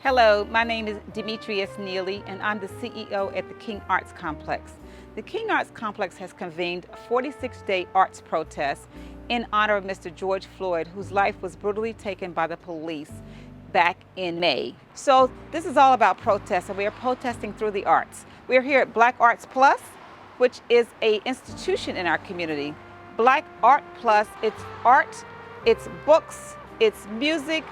Hello, my name is Demetrius Neely, and I'm the CEO at the King Arts Complex. The King Arts Complex has convened a 46-day arts protest in honor of Mr. George Floyd, whose life was brutally taken by the police back in May. So this is all about protest, and we are protesting through the arts. We are here at Black Arts Plus, which is an institution in our community. Black Art Plus, it's art, it's books, it's music,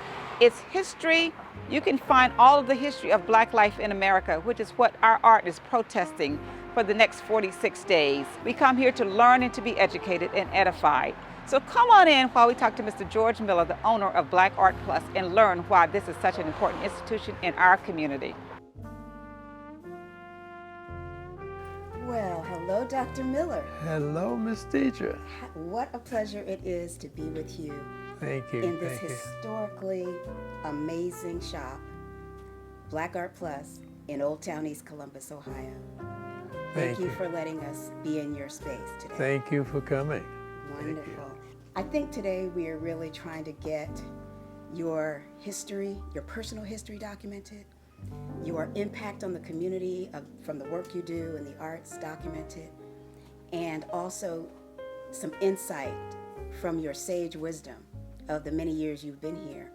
it's history. You can find all of the history of Black life in America, which is what our art is protesting for the next 46 days. We come here to learn and to be educated and edified. So come on in while we talk to Mr. George Miller, the owner of Black Art Plus, and learn why this is such an important institution in our community. Well, hello, Dr. Miller. Hello, Miss Deidre. What a pleasure it is to be with you. Thank you. In this Thank you. historically amazing shop, Black Art Plus, in Old Town East Columbus, Ohio. Thank you for letting us be in your space today. Thank you for coming. Wonderful. I think today we are really trying to get your history, your personal history documented, your impact on the community from the work you do in the arts documented, and also some insight from your sage wisdom of the many years you've been here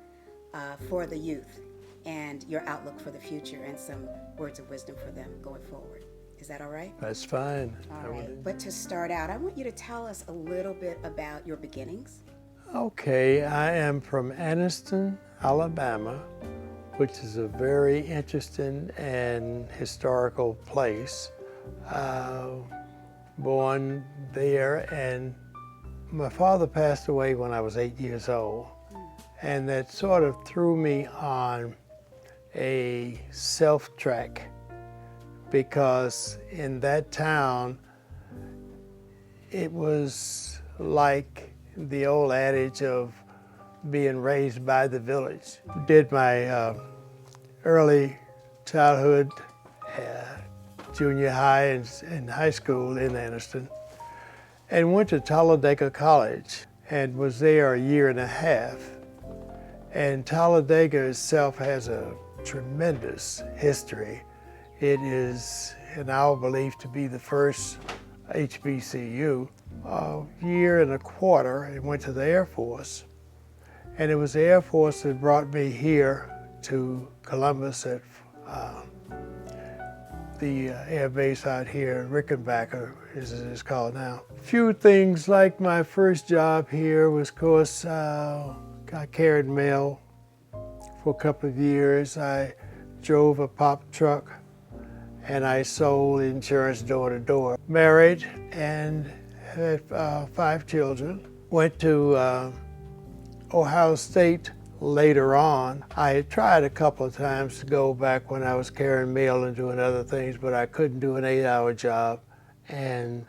for the youth and your outlook for the future and some words of wisdom for them going forward. Is that all right? That's fine. All right. But to start out, I want you to tell us a little bit about your beginnings. Okay, I am from Anniston, Alabama, which is a very interesting and historical place. Born there, and my father passed away when I was 8 years old. And that sort of threw me on a self-track, because in that town, it was like the old adage of being raised by the village. Did my early childhood, junior high and high school in Anniston, and went to Talladega College and was there a year and a half. And Talladega itself has a tremendous history. It is, in our belief, to be the first HBCU. A year and a quarter, and went to the Air Force. And it was the Air Force that brought me here to Columbus at the air base out here, Rickenbacker, as it is called now. A few things, like my first job here was, of course, I carried mail for a couple of years. I drove a pop truck, and I sold insurance door to door. Married and had 5 children. Went to Ohio State later on. I had tried a couple of times to go back when I was carrying mail and doing other things, but I couldn't do an 8-hour job and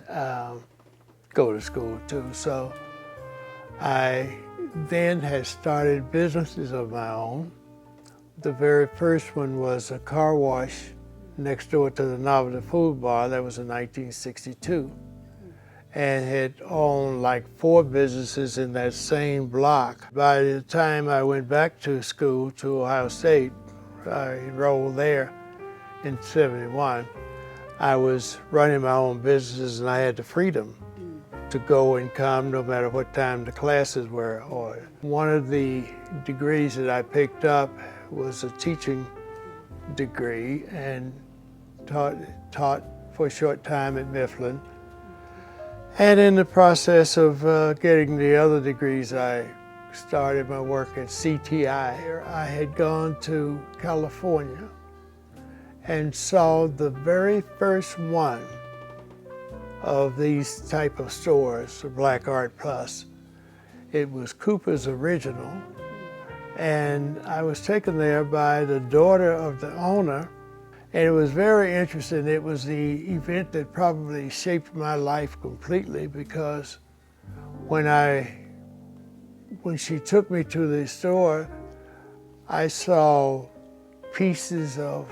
go to school too. So I then had started businesses of my own. The very first one was a car wash next door to the Novelty Food Bar. That was in 1962. And had owned like 4 businesses in that same block. By the time I went back to school to Ohio State, I enrolled there in '71. I was running my own businesses, and I had the freedom to go and come no matter what time the classes were. Or one of the degrees that I picked up was a teaching degree, and taught for a short time at Mifflin. And in the process of getting the other degrees, I started my work at CTI. I had gone to California and saw the very first one of these type of stores, the Black Art Plus. It was Cooper's Original, and I was taken there by the daughter of the owner. And it was very interesting. It was the event that probably shaped my life completely, because when she took me to the store, I saw pieces of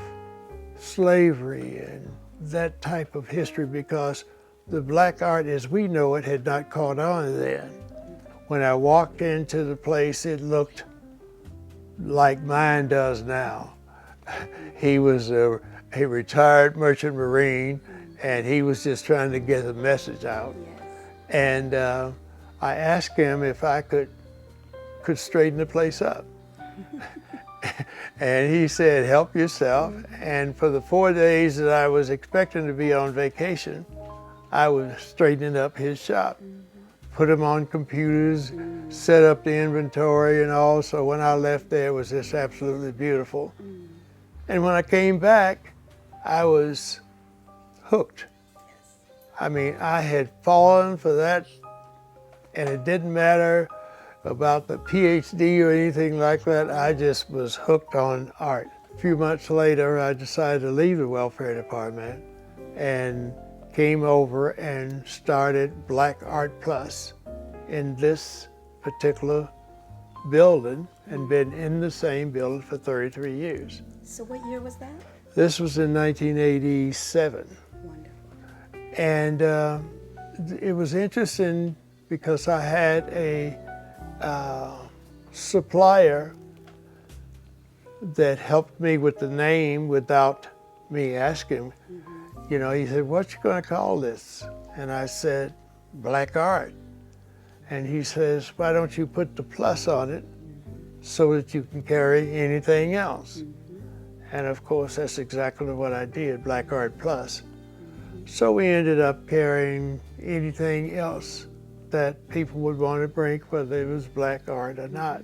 slavery and that type of history, because the black art as we know it had not caught on then. When I walked into the place, it looked like mine does now. He was a retired merchant marine, and he was just trying to get the message out. Yes. And I asked him if I could straighten the place up. And he said, help yourself. And for the 4 days that I was expecting to be on vacation, I was straightening up his shop. Put him on computers, set up the inventory and all. So when I left there, it was just absolutely beautiful. And when I came back, I was hooked. I mean, I had fallen for that, and it didn't matter about the PhD or anything like that. I just was hooked on art. A few months later, I decided to leave the welfare department and came over and started Black Art Plus in this particular building, and been in the same building for 33 years. So what year was that? This was in 1987. Wonderful. And it was interesting because I had a supplier that helped me with the name without me asking. You know, he said, what you gonna call this? And I said, Black Art. And he says, why don't you put the plus on it so that you can carry anything else? And of course, that's exactly what I did, Black Art Plus. So we ended up carrying anything else that people would want to bring, whether it was black art or not.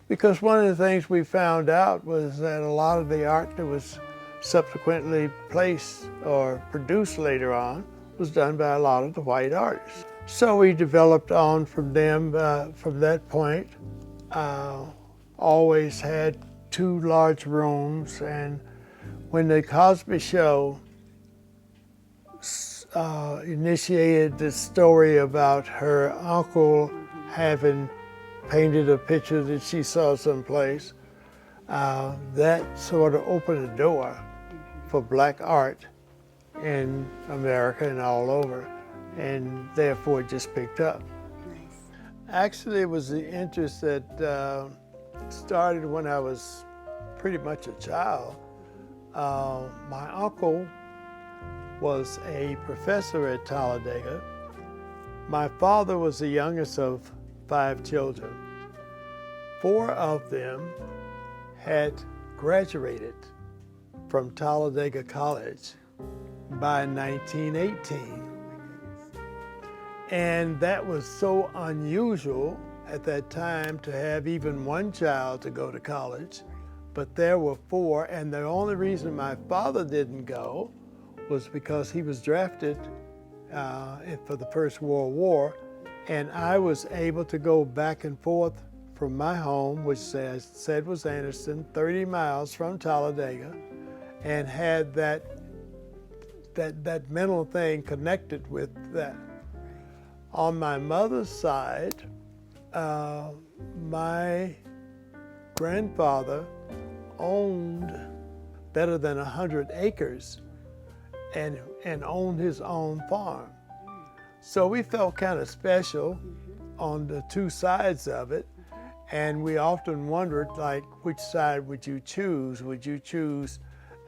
Because one of the things we found out was that a lot of the art that was subsequently placed or produced later on was done by a lot of the white artists. So we developed on from them from that point. Always had 2 large rooms, and when the Cosby Show initiated this story about her uncle having painted a picture that she saw someplace, that sort of opened the door for black art in America and all over, and therefore it just picked up. Nice. Actually, it was the interest that started when I was pretty much a child. My uncle was a professor at Talladega. My father was the youngest of 5 children. 4 of them had graduated from Talladega College by 1918. And that was so unusual at that time to have even 1 child to go to college, but there were 4, and the only reason my father didn't go was because he was drafted for the First World War, and I was able to go back and forth from my home, which I said was Anderson, 30 miles from Talladega, and had that mental thing connected with that. On my mother's side, my grandfather owned better than 100 acres and owned his own farm. So we felt kind of special on the 2 sides of it, and we often wondered, like, which side would you choose? Would you choose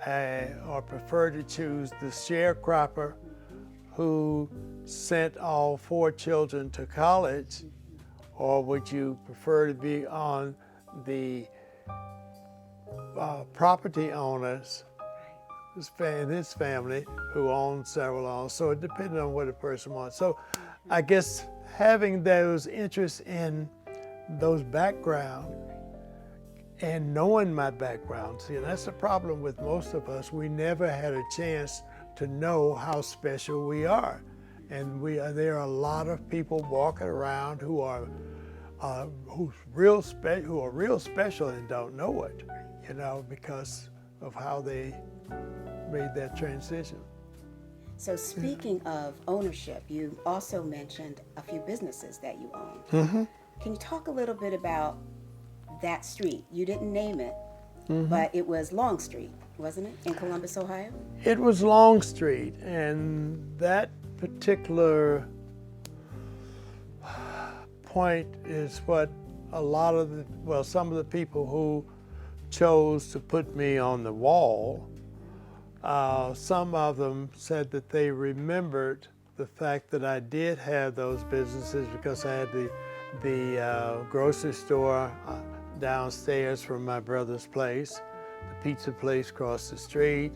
or prefer to choose the sharecropper who sent all 4 children to college, or would you prefer to be on the property owners, his family, who owned several homes? So it depended on what a person wants. So I guess having those interests in those backgrounds and knowing my background, see, that's the problem with most of us. We never had a chance to know how special we are. And there are a lot of people walking around who are real special and don't know it, because of how they made that transition. So speaking of ownership, you also mentioned a few businesses that you own. Can you talk a little bit about that street? You didn't name it, but it was Long Street, wasn't it, in Columbus, Ohio? It was Long Street, and that particular point is what some of the people who chose to put me on the wall, some of them said that they remembered the fact that I did have those businesses because I had the grocery store downstairs from my brother's place, the pizza place across the street.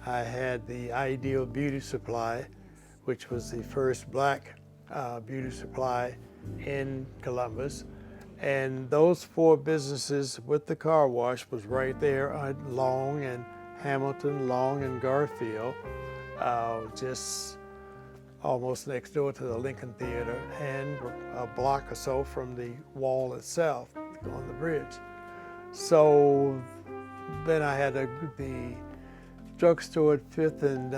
I had the Ideal Beauty Supply, which was the first black beauty supply in Columbus. And those 4 businesses with the car wash was right there on Long and Hamilton, Long and Garfield, just almost next door to the Lincoln Theater and a block or so from the wall itself on the bridge. So then I had the drugstore at 5th and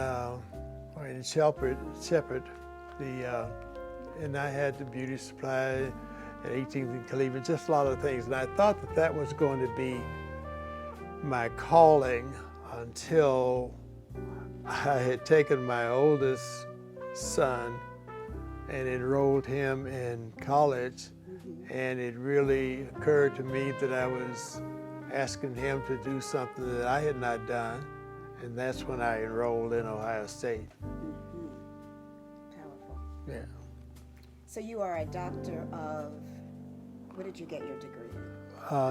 in Shepherd, and I had the beauty supply at 18th and Cleveland, just a lot of things. And I thought that that was going to be my calling until I had taken my oldest son and enrolled him in college. And it really occurred to me that I was asking him to do something that I had not done. And that's when I enrolled in Ohio State. Powerful. Yeah. So you are a doctor of, what did you get your degree in?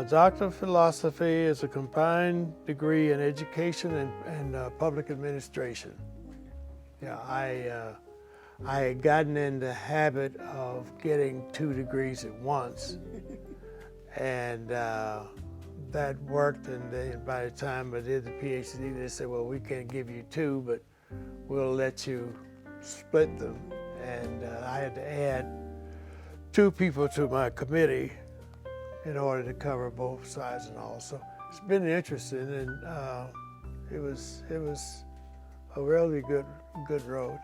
Doctor of Philosophy is a combined degree in education and public administration. Yeah, I had gotten in the habit of getting 2 degrees at once, and that worked. And then by the time I did the PhD, they said, well, we can't give you 2, but we'll let you split them. And I had to add 2 people to my committee in order to cover both sides and all. So it's been interesting, and it was a really good road.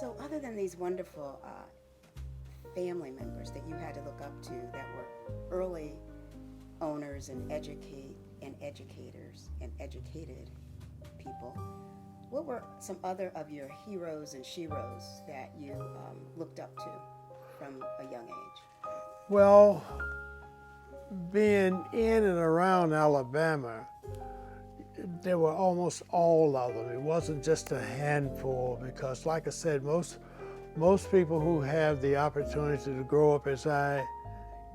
So other than these wonderful family members that you had to look up to that were early owners and educators and educated people, what were some other of your heroes and sheroes that you looked up to from a young age? Well, being in and around Alabama, there were almost all of them. It wasn't just a handful, because like I said, most people who have the opportunity to grow up as I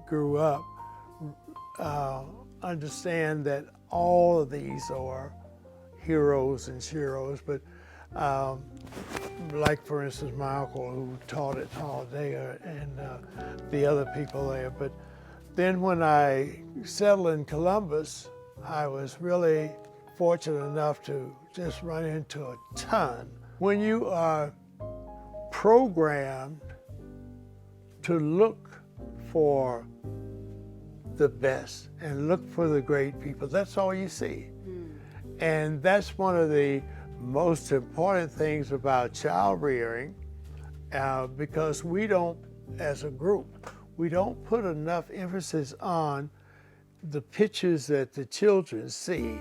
grew up understand that all of these are heroes and sheroes. But like, for instance, my uncle who taught at Holiday and the other people there. But then when I settled in Columbus, I was really fortunate enough to just run into a ton. When you are programmed to look for the best and look for the great people, that's all you see. And that's one of the most important things about child rearing, because we don't, as a group, we don't put enough emphasis on the pictures that the children see.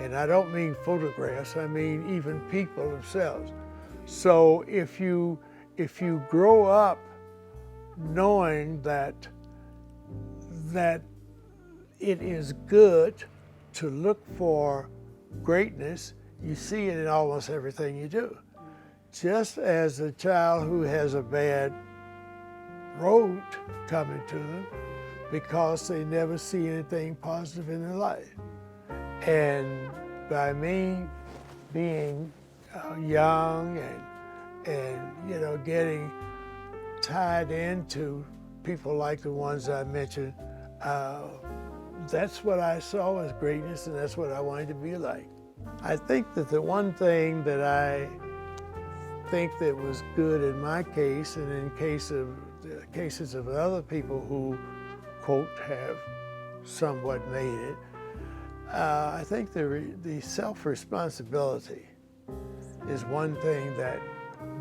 And I don't mean photographs, I mean even people themselves. So if you grow up knowing that it is good to look for greatness, you see it in almost everything you do. Just as a child who has a bad road coming to them because they never see anything positive in their life. And by me being young and getting tied into people like the ones I mentioned, that's what I saw as greatness, and that's what I wanted to be like. I think that the one thing that I think that was good in my case, and in cases of other people who, quote, have somewhat made it, I think the self-responsibility is one thing that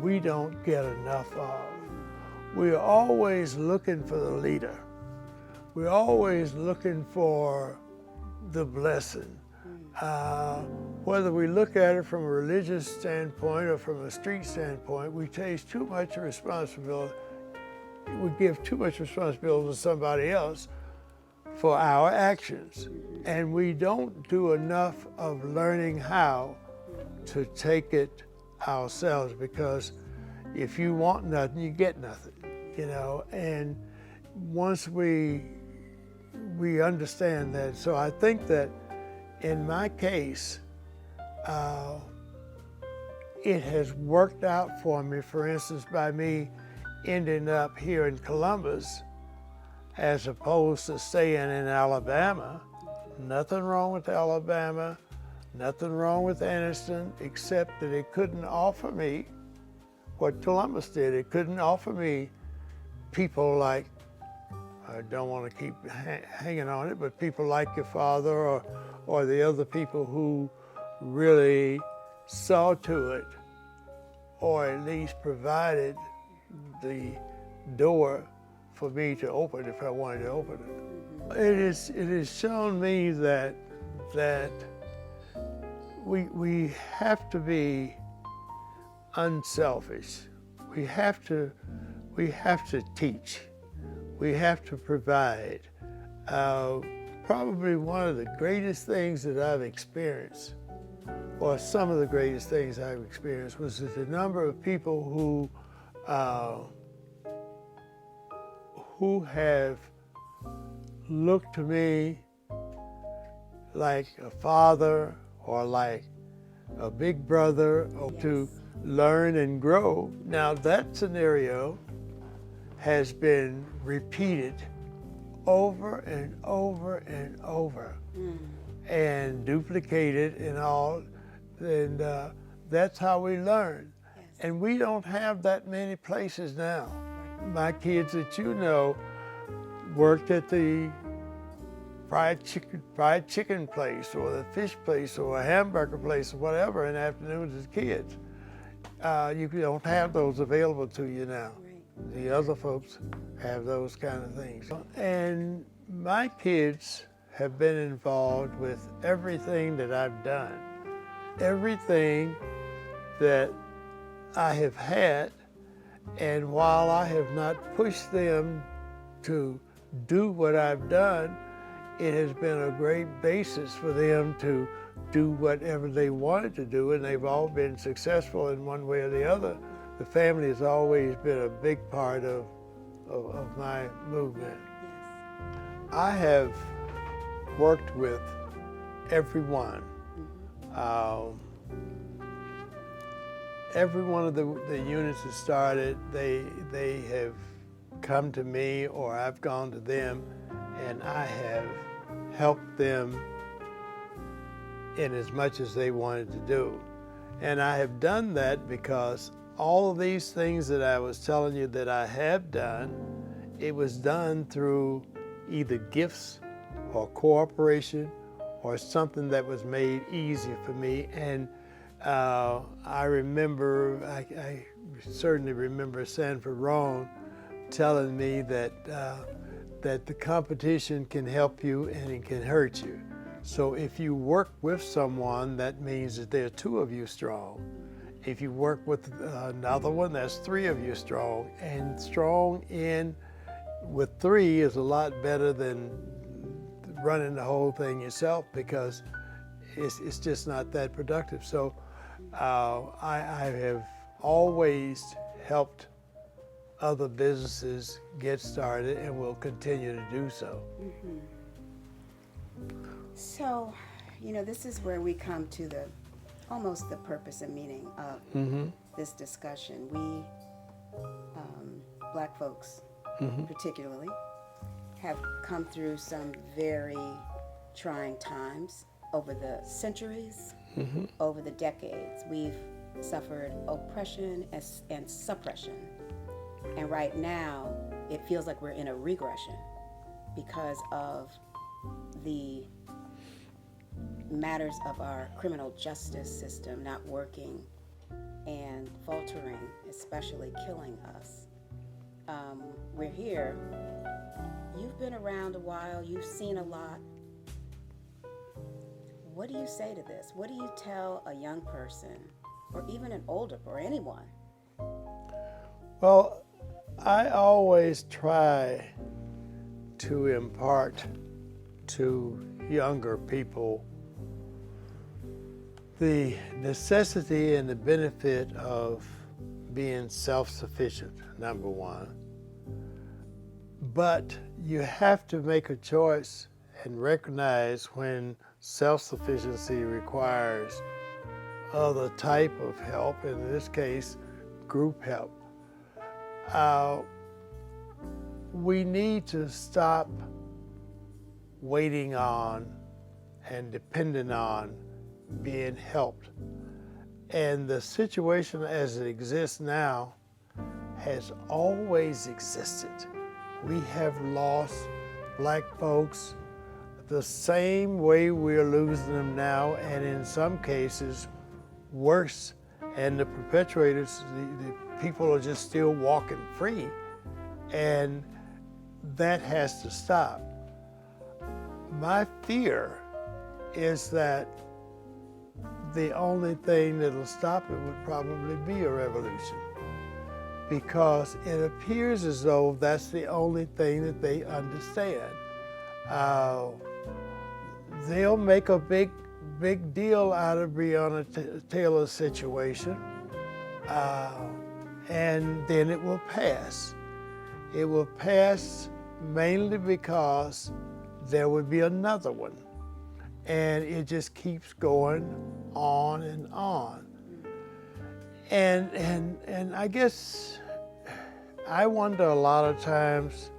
we don't get enough of. We're always looking for the leader. We're always looking for the blessing. Whether we look at it from a religious standpoint or from a street standpoint, we take too much responsibility. We give too much responsibility to somebody else for our actions. And we don't do enough of learning how to take it ourselves, because if you want nothing, you get nothing, you know. And once we understand that, so I think that in my case, it has worked out for me, for instance, by me ending up here in Columbus as opposed to staying in Alabama. Nothing wrong with Alabama, nothing wrong with Anniston, except that it couldn't offer me what Columbus did. It couldn't offer me people like, I don't want to keep hanging on it, but people like your father or the other people who really saw to it, or at least provided the door for me to open if I wanted to open it. It has shown me that we have to be unselfish. We have to teach. We have to provide. Probably one of the greatest things that I've experienced, or some of the greatest things I've experienced, was the number of people who have looked to me like a father or like a big brother, or to learn and grow. Now that scenario has been repeated over and over and over, and duplicated and all, and that's how we learn. Yes. And we don't have that many places now. My kids that you know worked at the fried chicken place, or the fish place, or a hamburger place, or whatever, in the afternoons as kids. You don't have those available to you now. Right. The other folks have those kind of things. And my kids have been involved with everything that I've done. Everything that I have had, and while I have not pushed them to do what I've done, it has been a great basis for them to do whatever they wanted to do, and they've all been successful in one way or the other. The family has always been a big part of my movement. Yes. I have worked with everyone. Every one of the units that started, they have come to me, or I've gone to them, and I have helped them in as much as they wanted to do. And I have done that because all of these things that I was telling you that I have done, it was done through either gifts or cooperation or something that was made easier for me. And I certainly remember Sanford Rohn telling me that the competition can help you and it can hurt you. So if you work with someone, that means that there are two of you strong. If you work with another one, that's three of you strong. And strong with three is a lot better than running the whole thing yourself, because it's just not that productive. So I have always helped other businesses get started and will continue to do so. Mm-hmm. So, this is where we come to almost the purpose and meaning of this discussion. We, Black folks particularly, have come through some very trying times over the centuries, over the decades. We've suffered oppression and suppression. And right now, it feels like we're in a regression because of the matters of our criminal justice system not working and faltering, especially killing us. We're here. You've been around a while. You've seen a lot. What do you say to this? What do you tell a young person, or even an older, or anyone? Well, I always try to impart to younger people the necessity and the benefit of being self-sufficient, number one. But you have to make a choice and recognize when self-sufficiency requires other type of help, in this case, group help. We need to stop waiting on and depending on being helped. And the situation as it exists now has always existed. We have lost black folks the same way we're losing them now, and in some cases worse. And the perpetrators, the people are just still walking free, and that has to stop. My fear is that the only thing that'll stop it would probably be a revolution, because it appears as though that's the only thing that they understand. They'll make a big deal out of Breonna Taylor's situation, and then it will pass. It will pass mainly because there would be another one, and it just keeps going on and on. And I guess I wonder a lot of times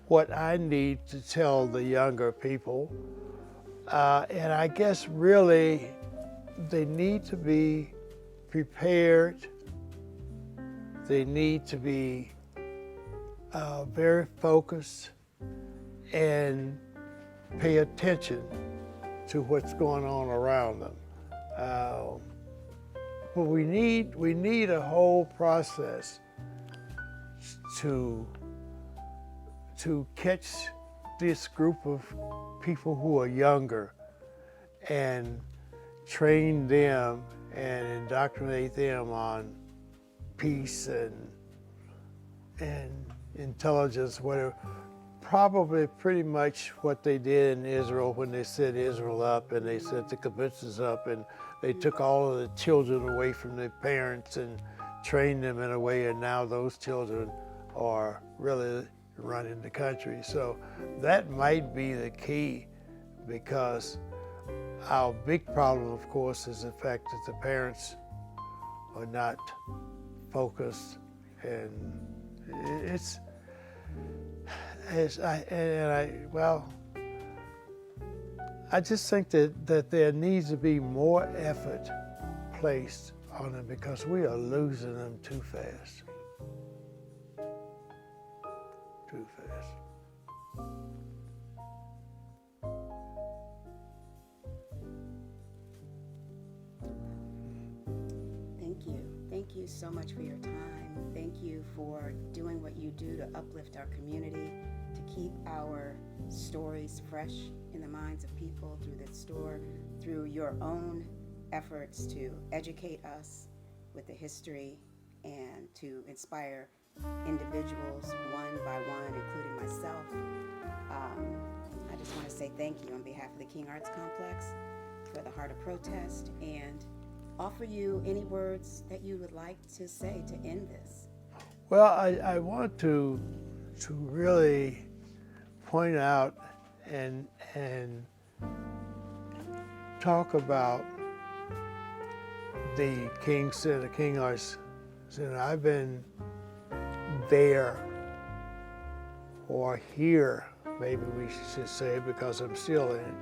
what I need to tell the younger people, and I guess really they need to be prepared. They need to be very focused and pay attention to what's going on around them. But we need a whole process to catch this group of people who are younger and train them and indoctrinate them on peace and intelligence, whatever. Probably pretty much what they did in Israel when they set Israel up and they set the kibbutzes up, and they took all of the children away from their parents and trained them in a way, and now those children are really running the country. So that might be the key, because our big problem, of course, is the fact that the parents are not focused, and I just think that there needs to be more effort placed on them, because we are losing them too fast. Too fast. Thank you. Thank you so much for your time. Thank you for doing what you do to uplift our community, to keep our stories fresh in the minds of people through this store, through your own efforts to educate us with the history and to inspire individuals one by one, including myself. I just want to say thank you on behalf of the King Arts Complex for the Heart of Protest, and offer you any words that you would like to say to end this. Well, I want to really point out and talk about the King Center, King Arts Center. I've been there, or here, maybe we should say, because I'm still in it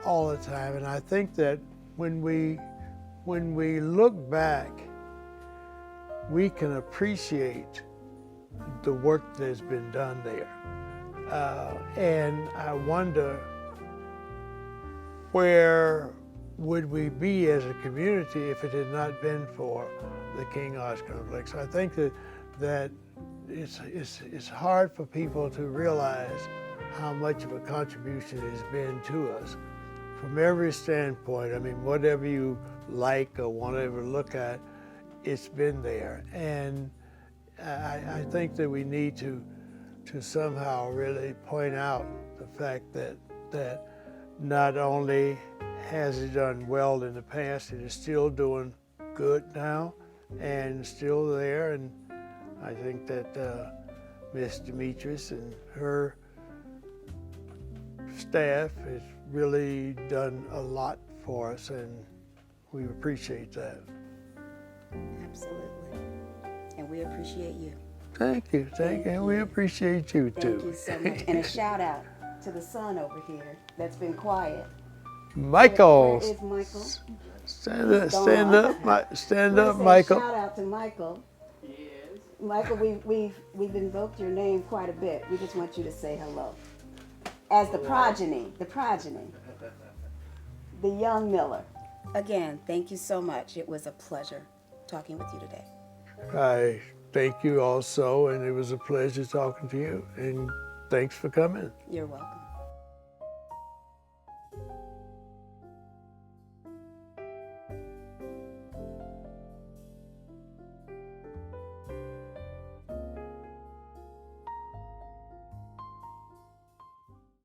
all the time. And I think that when we look back, we can appreciate the work that's been done there. And I wonder, where would we be as a community if it had not been for the King Arts Complex? I think that it's hard for people to realize how much of a contribution it's been to us from every standpoint. I mean, whatever you like or want to ever look at, it's been there. And I think that we need to somehow really point out the fact that not only has it done well in the past, it is still doing good now and still there. And I think that Miss Demetrius and her staff has really done a lot for us, and we appreciate that. Absolutely. And we appreciate you. Thank you. And we appreciate you too. Thank you so much. And a shout out to the son over here that's been quiet. Michael. Where is Michael? Stand up, Say Michael. Shout out to Michael. Yes. Michael, we've invoked your name quite a bit. We just want you to say hello. As the progeny, the young Miller. Again, thank you so much. It was a pleasure talking with you today. I thank you also, and it was a pleasure talking to you. And thanks for coming. You're welcome.